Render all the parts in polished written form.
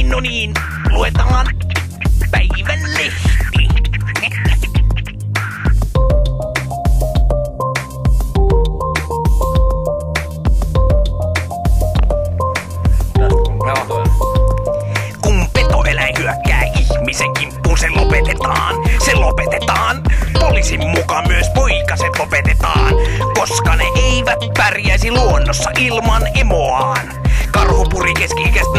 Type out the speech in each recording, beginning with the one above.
No niin, luetaan päivän lehti. Kun petoeläin hyökkää ihmisen kimppuun, se lopetetaan. Se lopetetaan. Poliisin mukaan myös poikaset lopetetaan, koska ne eivät pärjäisi luonnossa ilman emoaan. Karhu puri keski-ikäistä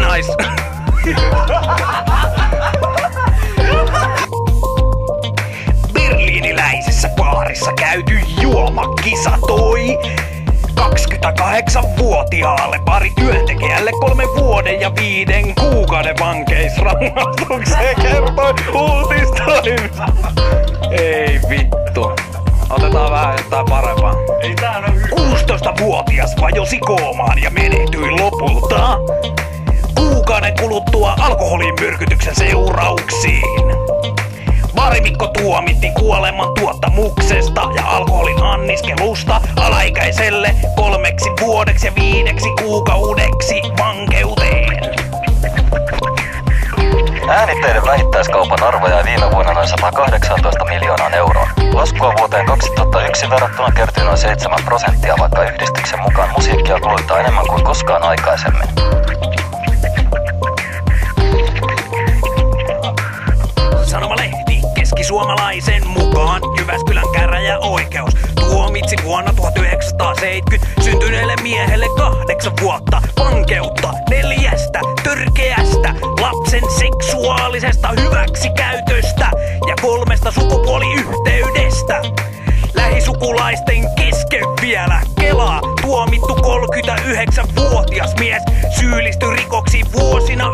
Berliiniläisessä baarissa käyty juomakisa toi 28-vuotiaalle baarityöntekijälle 3 vuoden ja 5 kuukauden vankeisrangaistukseen, kertoi Uutistimes. Ei vittu. Otetaan vähän jotain parempaa. 16-vuotias vajosi koomaan ja menehtyi lopulta kuukauden kuluttua alkoholimyrkytyksen seurauksiin. Barimikko tuomittiin kuoleman tuottamuksesta ja alkoholin anniskelusta alaikäiselle 3 vuodeksi ja 5 kuukaudeksi vankeuteen. Äänitteiden vähittäiskaupan arvo jäi viime vuonna noin 118 miljoonaa euroa. Laskua vuoteen 2001 verrattuna kertyi noin 7%, vaikka yhdistyksen mukaan musiikkia kulutetaan enemmän kuin koskaan aikaisemmin. Sanomalehti Keskisuomalaisen mukaan Jyväskylän käräjäoikeus tuomitsi vuonna 1970 syntyneelle miehelle 8 vuotta vankeutta 4 törkeästä lapsen seksuaalisesta hyväksikäytöstä ja 3 sukupuoliyhteydestä. Lähisukulaisten kesken vielä Kelaa tuomittu 39-vuotias mies syyllistyi rikoksiin vuosina 1998-2008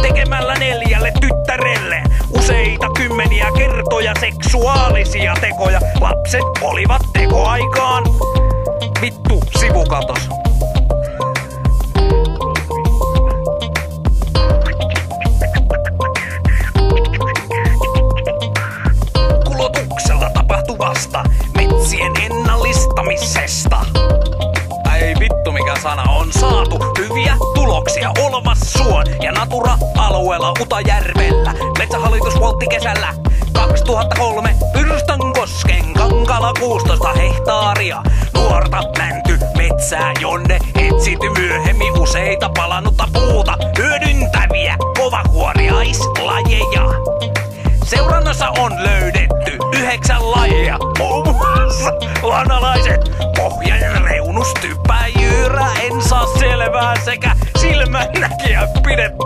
tekemällä 4 tyttärelle useita kymmeniä kertoja seksuaalisia tekoja. Lapset olivat tekoaikaan. Vittu, sivukatos. Kulotuksella tapahtuvasta metsien ennallistamisesta. Ei vittu mikä sana, on saatu hyviä tuloksia Olvassuon ja Natura-alueella Utajärvellä. Metsähallitus voltti kesällä 2003 Pyrstänkosken kankala 16 hehtaaria nuorta mänty metsää, jonne etsitty myöhemmin useita palannutta puuta hyödyntäviä kovakuoriaislajeja. Seurannassa on löydetty 9 lajia, muun muassa lanalaiset, pohjan reunus, typäjyyrä, en saa selvää sekä silmännäkijä pidetty.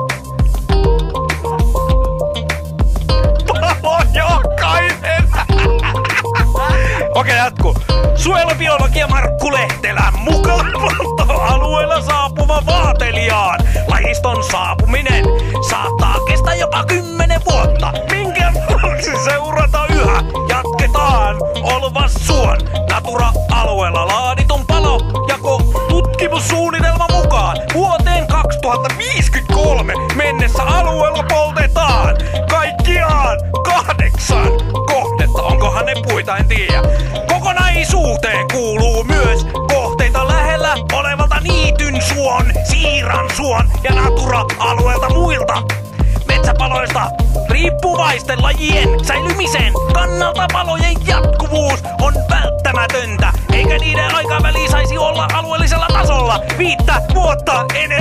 Palojokainen! Okei, jatkuu. Suojelubiologia Markku Lehtelän mukaan alueella saapuva vaateliaan lajiston saapuminen saattaa kestää jopa 10 vuotta. Minkä vuoksi seurata yhä jatketaan Olvassuon Natura-alueella laaditun palojako-tutkimussuunnitelman mukaan vuoteen 2053 mennessä alueella poltetaan kaikkiaan 8 kohdetta. Onkohan ne puita, en tiedä. Kokonaisuuteen kuuluu myös kohteita lähellä olevalta Niitynsuon, Siiransuon ja Natura-alueelta muilta metsäpaloista riippuvaisten lajien säilymisen kannalta palojen jatkuvuus on välttämätöntä, eikä niiden aikaväli saisi olla alueellisella tasolla 5 vuotta enemmän.